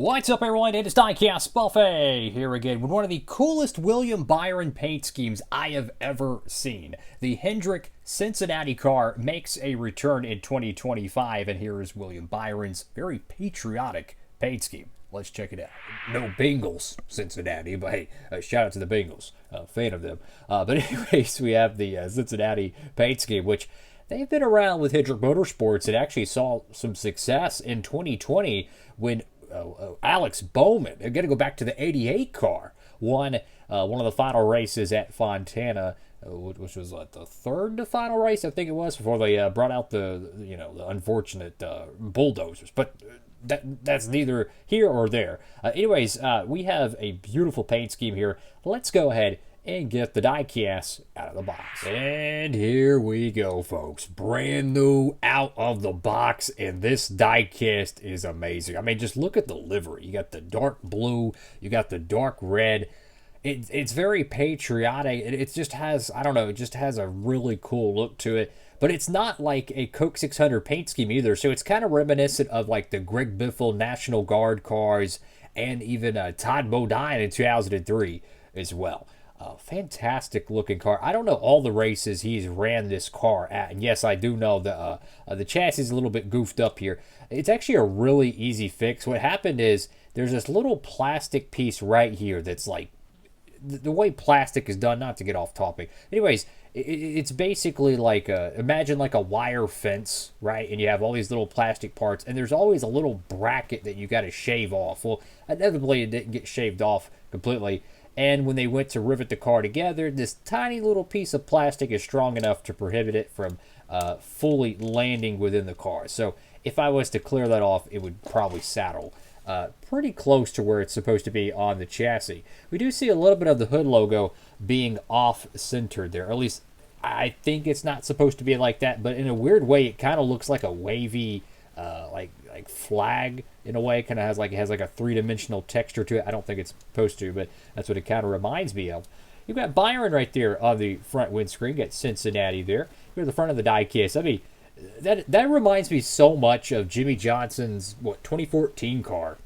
What's up, everyone? It is Diecastbuffet here again with one of the coolest William Byron paint schemes I have ever seen. The Hendrick Cincinnati car makes a return in 2025, and here is William Byron's very patriotic paint scheme. Let's check it out. No Bengals, Cincinnati, but hey, shout out to the Bengals. Fan of them. But anyways, we have the Cincinnati paint scheme, which they've been around with Hendrick Motorsports and actually saw some success in 2020 when Alex Bowman, they're going to go back to the 88 car, won one of the final races at Fontana, which was the third to final race, I think it was, before they brought out the unfortunate bulldozers. But that's neither here or there. Anyways, we have a beautiful paint scheme here. Let's go ahead and get the diecast out of the box. And here we go, folks. Brand new out of the box, and this diecast is amazing. I mean, just look at the livery. You got the dark blue, you got the dark red. It's very patriotic. It just has, I don't know, it just has a really cool look to it. But it's not like a Coke 600 paint scheme either, so it's kind of reminiscent of like the Greg Biffle National Guard cars and even Todd Bodine in 2003 as well. Fantastic looking car. I don't know all the races he's ran this car at, and yes, I do know the chassis is a little bit goofed up here. It's actually a really easy fix. What happened is there's this little plastic piece right here that's like the way plastic is done. Not to get off topic. Anyways, it's basically like imagine like a wire fence, right? And you have all these little plastic parts, and there's always a little bracket that you got to shave off. Well, inevitably it didn't get shaved off completely. And when they went to rivet the car together, this tiny little piece of plastic is strong enough to prohibit it from fully landing within the car. So if I was to clear that off, it would probably saddle pretty close to where it's supposed to be on the chassis. We do see a little bit of the hood logo being off-centered there. At least I think it's not supposed to be like that, but in a weird way, it kind of looks like a wavy like flag in a way. Kind of has like, it has like a three-dimensional texture to it. I don't think it's supposed to, but that's what it kind of reminds me of. You've got Byron right there on the front windscreen. You got Cincinnati there. You're at the front of the diecast. I mean, that reminds me so much of Jimmy Johnson's 2014 car.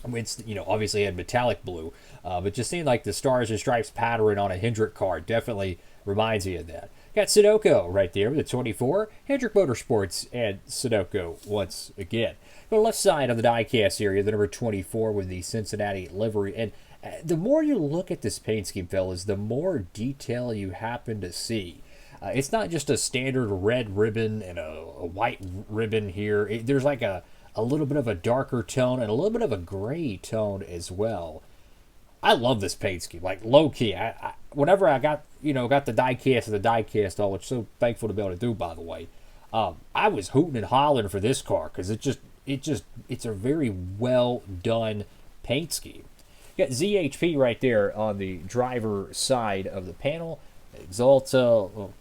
I mean, it's, obviously it had metallic blue, but just seeing like the stars and stripes pattern on a Hendrick car definitely reminds me of that. Got Sunoco right there with the 24. Hendrick Motorsports and Sunoco once again. Go to the left side of the diecast area, the number 24 with the Cincinnati livery. And the more you look at this paint scheme, fellas, the more detail you happen to see. It's not just a standard red ribbon and a white ribbon here. There's like a little bit of a darker tone and a little bit of a gray tone as well. I love this paint scheme, like low key. Whenever I got the diecast of the diecast all, which I'm so thankful to be able to do, by the way. I was hooting and hollering for this car because it's a very well done paint scheme. You got ZHP right there on the driver side of the panel. Exalta,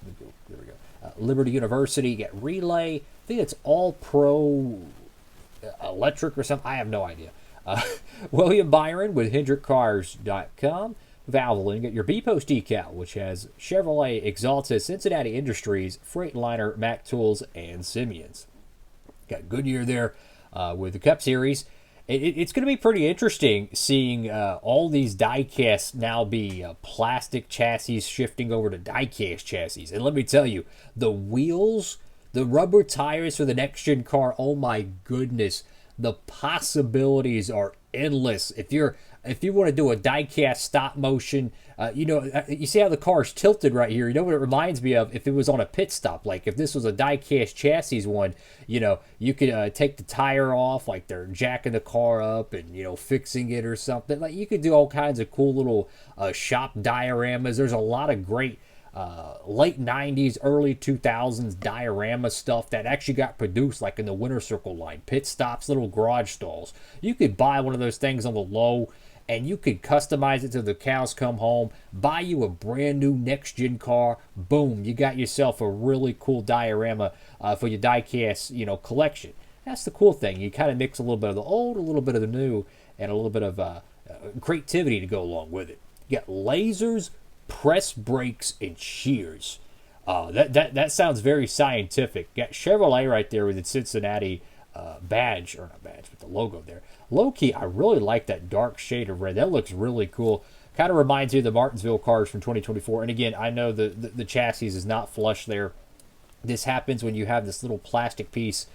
there we go. Liberty University. You got Relay. I think it's All Pro Electric or something. I have no idea. William Byron with HendrickCars.com. Valvoline, you got your B Post decal, which has Chevrolet, Exalta, Cincinnati Industries, Freightliner, Mac Tools, and Simeon's. Got Goodyear there with the Cup Series. It's going to be pretty interesting seeing all these diecasts now be plastic chassis shifting over to diecast chassis. And let me tell you, the wheels, the rubber tires for the next-gen car, oh my goodness, the possibilities are endless. If you want to do a diecast stop motion, you see how the car's tilted right here. You know what it reminds me of? If it was on a pit stop, like if this was a diecast chassis one, you could take the tire off, like they're jacking the car up and fixing it or something. Like you could do all kinds of cool little shop dioramas. There's a lot of great late 90s, early 2000s diorama stuff that actually got produced like in the Winter Circle line. Pit stops, little garage stalls. You could buy one of those things on the low and you could customize it till the cows come home, buy you a brand new next-gen car, boom, you got yourself a really cool diorama for your diecast, collection. That's the cool thing. You kind of mix a little bit of the old, a little bit of the new, and a little bit of creativity to go along with it. You got lasers, press brakes, and shears. That sounds very scientific. Got Chevrolet right there with its Cincinnati badge, or not badge, but the logo there. Low key, I really like that dark shade of red. That looks really cool. Kind of reminds me of the Martinsville cars from 2024. And again, I know the chassis is not flush there. This happens when you have this little plastic piece.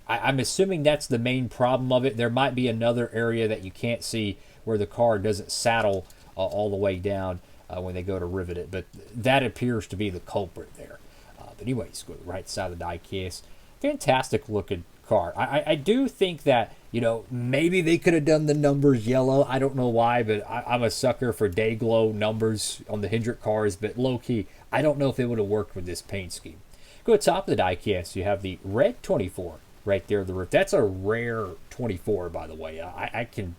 I'm assuming that's the main problem of it. There might be another area that you can't see where the car doesn't saddle all the way down when they go to rivet it. But that appears to be the culprit there. But anyways, go to the right side of the diecast. Fantastic looking car. I do think that, you know, maybe they could have done the numbers yellow. I don't know why, but I'm a sucker for day glow numbers on the Hendrick cars. But low key, I don't know if it would have worked with this paint scheme. Go to the top of the diecast. You have the red 24 right there on the roof. That's a rare 24, by the way. I can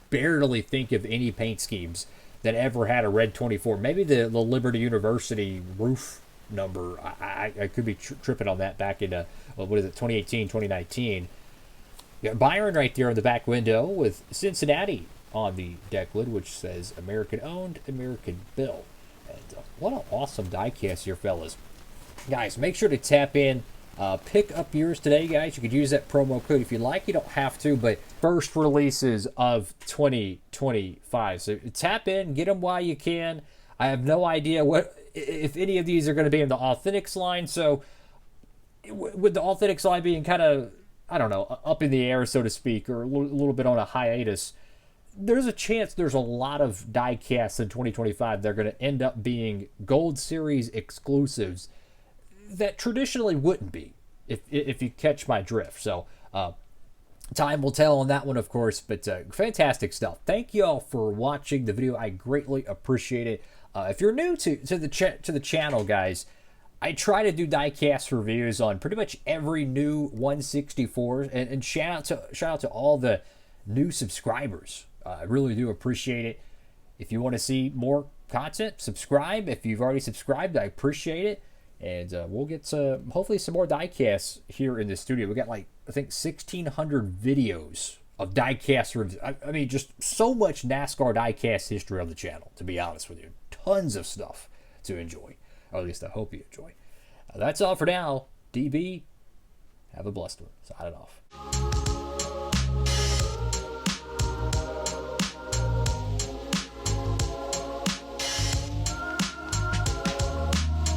barely think of any paint schemes that ever had a red 24. Maybe the Liberty University roof number. I could be tripping on that back in, what is it, 2018, 2019. You got Byron right there in the back window with Cincinnati on the deck lid, which says American owned, American built. And what an awesome diecast here, fellas. Guys, make sure to tap in. Pick up yours today, guys. You could use that promo code if you like. You don't have to, but first releases of 2025. So tap in, get them while you can. I have no idea if any of these are going to be in the Authentics line. So with the Authentics line being kind of, I don't know, up in the air, so to speak, or a little bit on a hiatus, there's a chance there's a lot of diecasts in 2025 that are going to end up being Gold Series exclusives that traditionally wouldn't be, if you catch my drift. So time will tell on that one, of course, but fantastic stuff. Thank you all for watching the video. I greatly appreciate it. If you're new to the channel, guys, I try to do diecast reviews on pretty much every new 164, and shout out to all the new subscribers. I really do appreciate it. If you want to see more content, subscribe. If you've already subscribed, I appreciate it. And we'll get to, hopefully, some more diecasts here in the studio. We got, like, I think 1,600 videos of diecast reviews. I mean, just so much NASCAR diecast history on the channel, to be honest with you. Tons of stuff to enjoy. Or at least I hope you enjoy. That's all for now. DB, have a blessed one. Signing off.